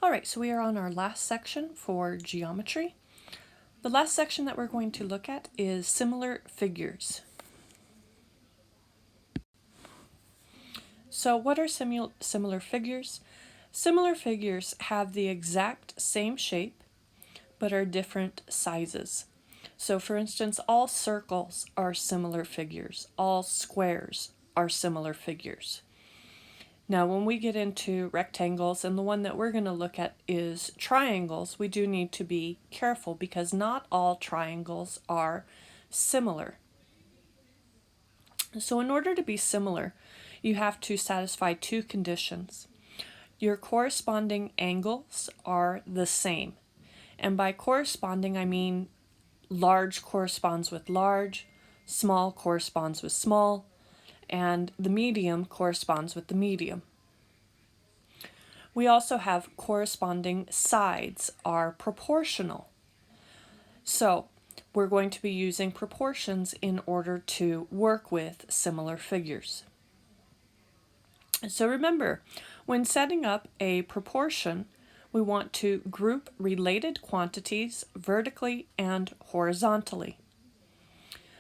Alright, so we are on our last section for geometry. The last section that we're going to look at is similar figures. So what are similar figures? Similar figures have the exact same shape, but are different sizes. So for instance, all circles are similar figures. All squares are similar figures. Now, when we get into rectangles, and the one that we're going to look at is triangles, we do need to be careful because not all triangles are similar. So in order to be similar, you have to satisfy two conditions. Your corresponding angles are the same. And by corresponding, I mean large corresponds with large, small corresponds with small, and the medium corresponds with the medium. We also have corresponding sides are proportional. So we're going to be using proportions in order to work with similar figures. So remember, when setting up a proportion, we want to group related quantities vertically and horizontally.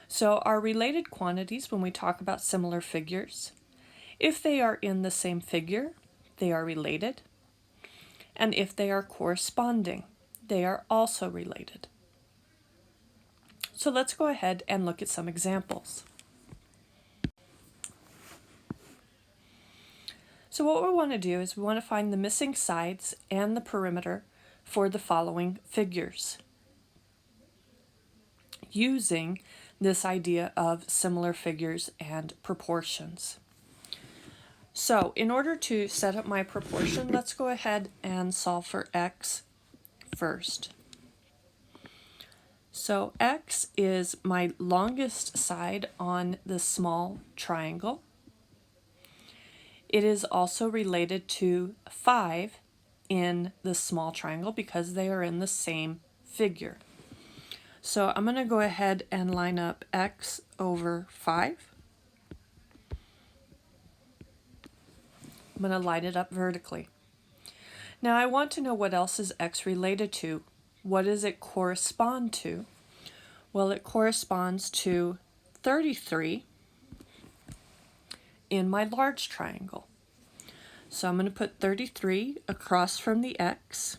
So our related quantities, when we talk about similar figures, if they are in the same figure, they are related. And if they are corresponding, they are also related. So let's go ahead and look at some examples. So what we want to do is we want to find the missing sides and the perimeter for the following figures, using this idea of similar figures and proportions. So in order to set up my proportion, let's go ahead and solve for x first. So x is my longest side on the small triangle. It is also related to 5 in the small triangle because they are in the same figure. So I'm going to go ahead and line up x over 5. I'm going to line it up vertically. Now I want to know what else is x related to. What does it correspond to? Well, it corresponds to 33 in my large triangle. So I'm going to put 33 across from the x.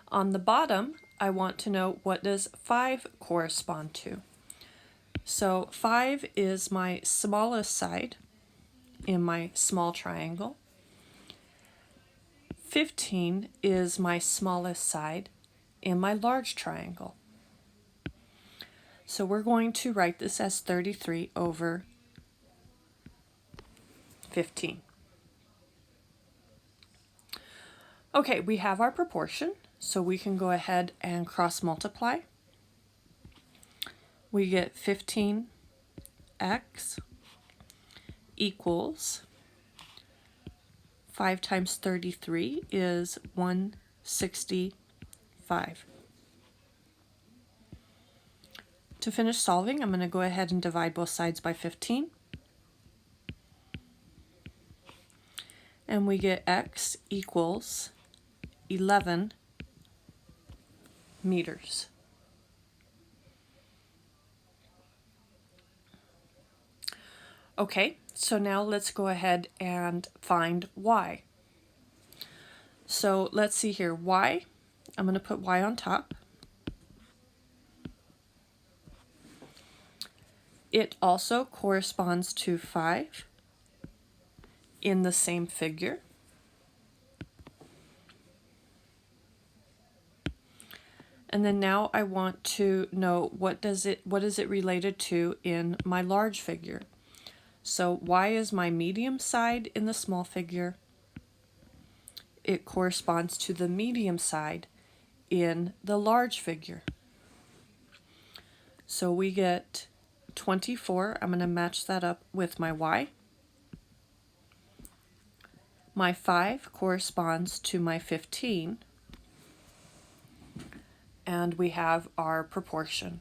On the bottom, I want to know what does 5 correspond to. So 5 is my smallest side in my small triangle. 15 is my smallest side in my large triangle. So we're going to write this as 33 over 15. Okay, we have our proportion, so we can go ahead and cross multiply. We get 15x equals 5 times 33 is 165. To finish solving, I'm going to go ahead and divide both sides by 15. And we get x equals 11 meters. Okay, so now let's go ahead and find y. So let's see here, y, I'm going to put y on top. It also corresponds to 5 in the same figure. And then now I want to know what is it related to in my large figure. So y is my medium side in the small figure. It corresponds to the medium side in the large figure. So we get 24. I'm going to match that up with my y. My 5 corresponds to my 15. And we have our proportion.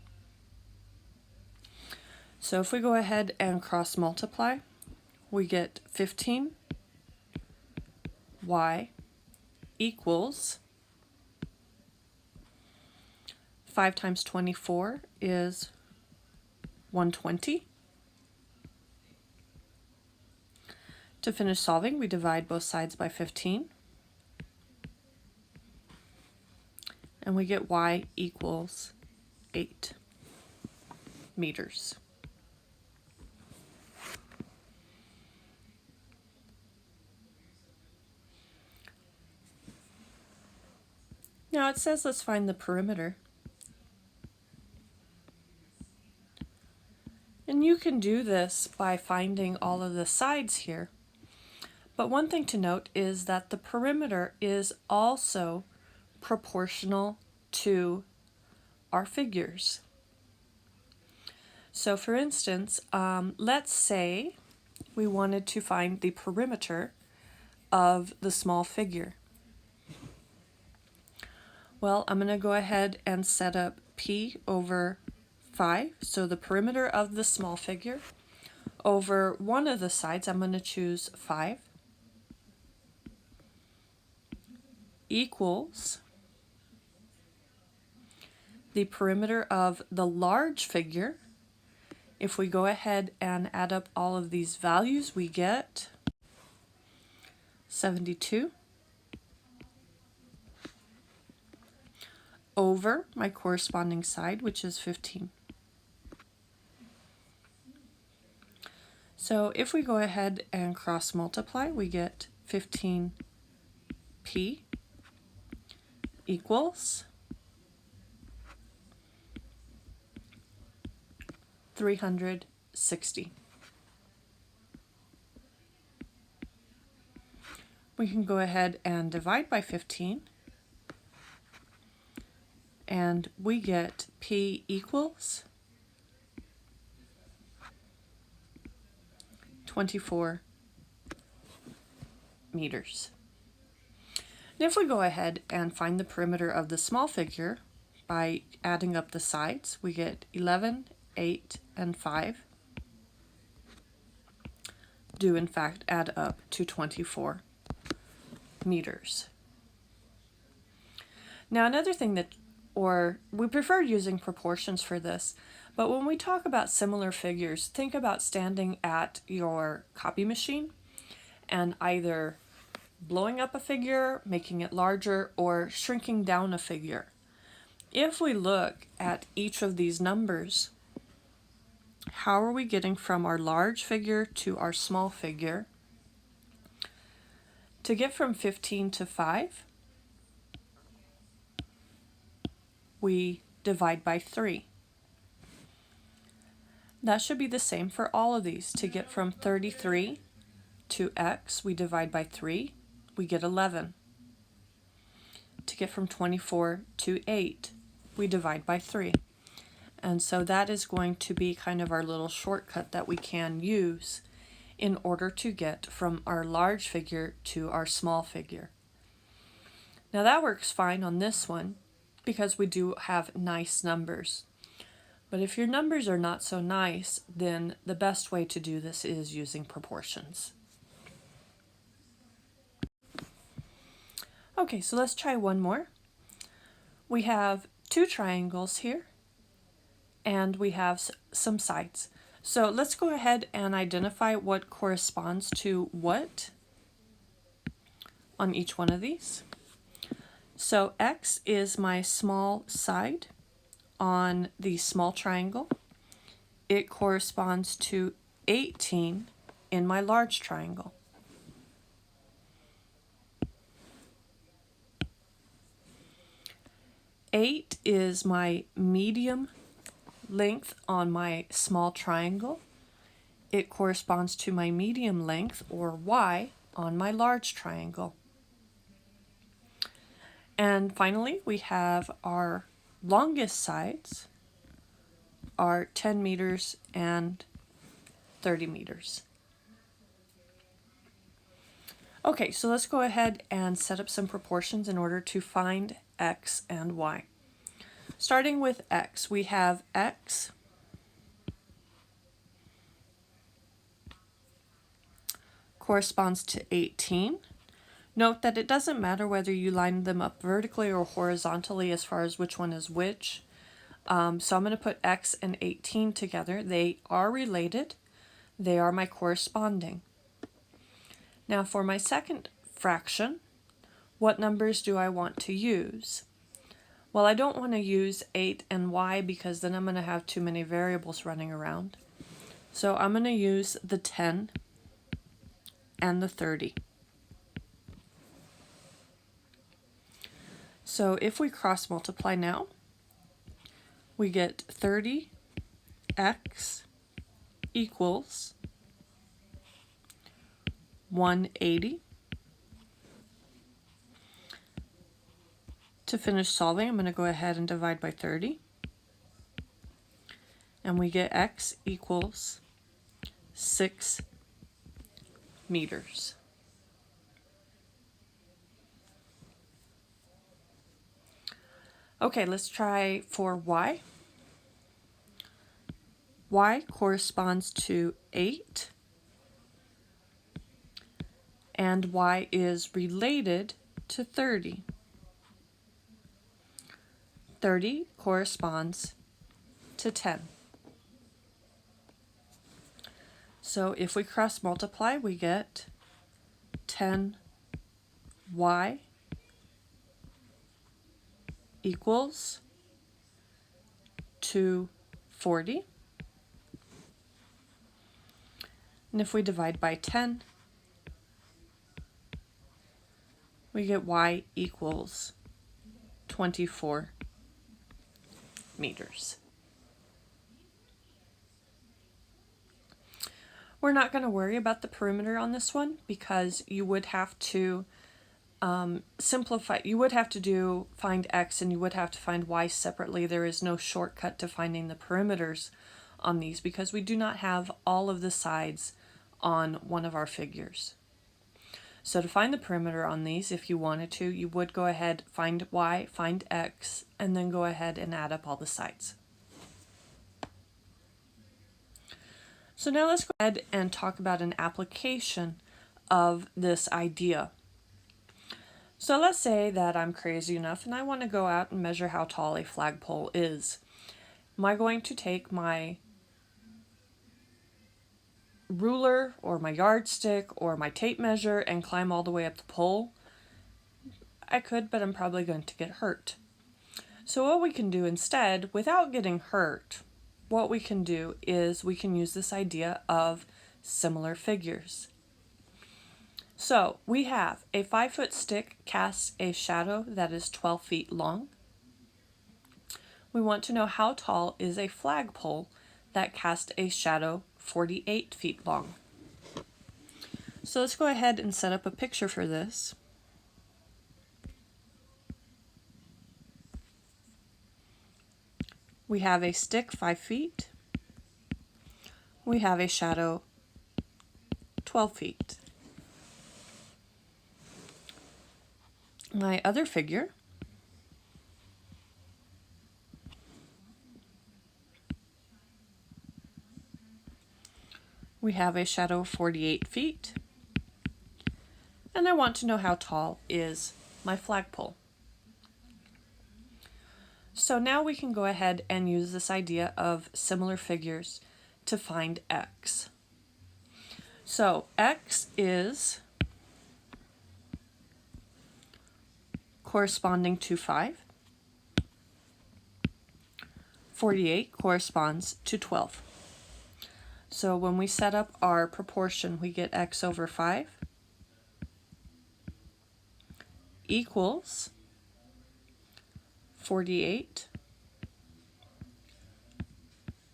So if we go ahead and cross multiply, we get 15 y equals 5 times 24 is 120. To finish solving, we divide both sides by 15. And we get y equals 8 meters. Now it says let's find the perimeter. And you can do this by finding all of the sides here. But one thing to note is that the perimeter is also proportional to our figures. So for instance, let's say we wanted to find the perimeter of the small figure. Well, I'm going to go ahead and set up p over 5, so the perimeter of the small figure. Over one of the sides, I'm going to choose 5 equals the perimeter of the large figure. If we go ahead and add up all of these values, we get 72 over my corresponding side, which is 15. So if we go ahead and cross multiply, we get 15p equals 360. We can go ahead and divide by 15, and we get p equals 24 meters. And if we go ahead and find the perimeter of the small figure by adding up the sides, we get 11, 8, and 5 do in fact add up to 24 meters. Now another thing that, we prefer using proportions for this, but when we talk about similar figures, think about standing at your copy machine and either blowing up a figure, making it larger, or shrinking down a figure. If we look at each of these numbers, how are we getting from our large figure to our small figure? To get from 15 to 5, we divide by 3. That should be the same for all of these. To get from 33 to x, we divide by 3, we get 11. To get from 24 to 8, we divide by 3. And so that is going to be kind of our little shortcut that we can use in order to get from our large figure to our small figure. Now that works fine on this one because we do have nice numbers. But if your numbers are not so nice, then the best way to do this is using proportions. Okay, so let's try one more. We have two triangles here, and we have some sides. So let's go ahead and identify what corresponds to what on each one of these. So x is my small side on the small triangle. It corresponds to 18 in my large triangle. Eight is my medium length on my small triangle. It corresponds to my medium length, or y, on my large triangle. And finally, we have our longest sides are 10 meters and 30 meters. Okay, so let's go ahead and set up some proportions in order to find x and y. Starting with x, we have x corresponds to 18. Note that it doesn't matter whether you line them up vertically or horizontally as far as which one is which. So I'm going to put x and 18 together. They are related. They are my corresponding. Now for my second fraction, what numbers do I want to use? Well, I don't want to use 8 and y because then I'm going to have too many variables running around. So I'm going to use the 10 and the 30. So if we cross multiply now, we get 30x equals 180. To finish solving, I'm going to go ahead and divide by 30. And we get x equals 6 meters. Okay, let's try for y. Y corresponds to 8, and y is related to 30. 30 corresponds to 10. So if we cross multiply, we get 10y equals 240. And if we divide by 10, we get y equals 24 meters. We're not going to worry about the perimeter on this one because you would have to simplify. You would have to find x and you would have to find y separately. There is no shortcut to finding the perimeters on these because we do not have all of the sides on one of our figures. So to find the perimeter on these, if you wanted to, you would go ahead, find y, find x, and then go ahead and add up all the sides. So now let's go ahead and talk about an application of this idea. So let's say that I'm crazy enough and I want to go out and measure how tall a flagpole is. Am I going to take my ruler or my yardstick or my tape measure and climb all the way up the pole? I could, but I'm probably going to get hurt. So what we can do instead, without getting hurt, what we can do is we can use this idea of similar figures. So we have a 5-foot stick casts a shadow that is 12 feet long. We want to know how tall is a flagpole that casts a shadow 48 feet long. So let's go ahead and set up a picture for this. We have a stick 5 feet. We have a shadow 12 feet. My other figure, we have a shadow 48 feet, and I want to know how tall is my flagpole. So now we can go ahead and use this idea of similar figures to find x. So x is corresponding to 5. 48 corresponds to 12. So when we set up our proportion, we get x over 5 equals 48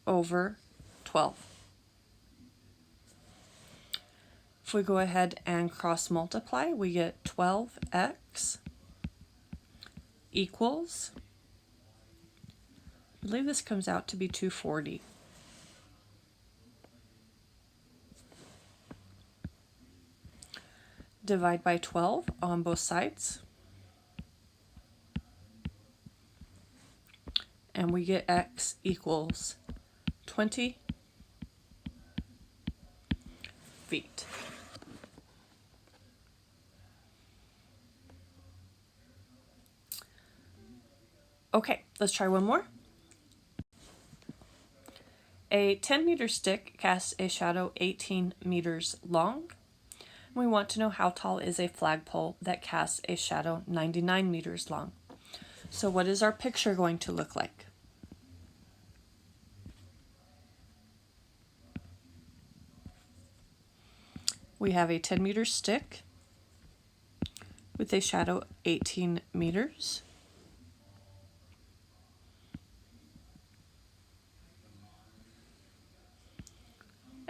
over 12. If we go ahead and cross multiply, we get 12x equals, I believe this comes out to be 240. Divide by 12 on both sides, and we get x equals 20 feet. Okay, let's try one more. A 10-meter stick casts a shadow 18 meters long. We want to know how tall is a flagpole that casts a shadow 99 meters long. So what is our picture going to look like? We have a 10-meter stick with a shadow 18 meters.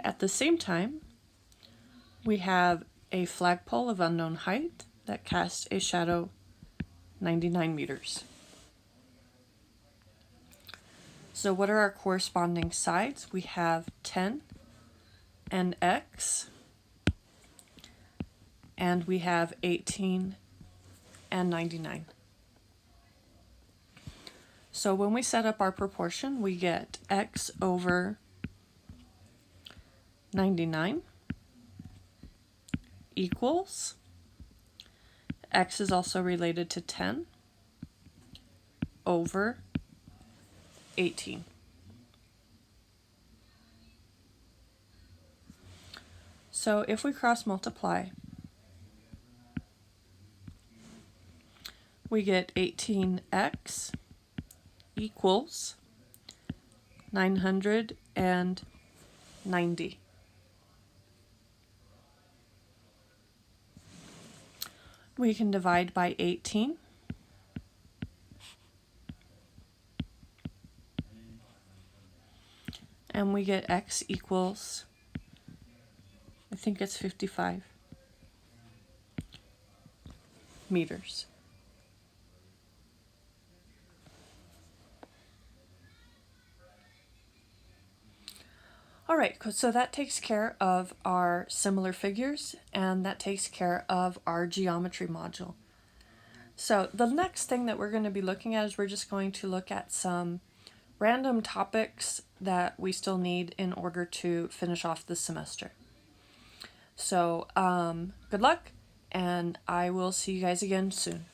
At the same time, we have a flagpole of unknown height that casts a shadow 99 meters. So what are our corresponding sides? We have 10 and x, and we have 18 and 99. So when we set up our proportion, we get x over 99 equals, x is also related to 10 over 18. So if we cross multiply, we get 18x equals 990. We can divide by 18. And we get x equals, I think it's 55 meters. All right, so that takes care of our similar figures, and that takes care of our geometry module. So the next thing that we're going to be looking at is we're just going to look at some random topics that we still need in order to finish off the semester. So good luck, and I will see you guys again soon.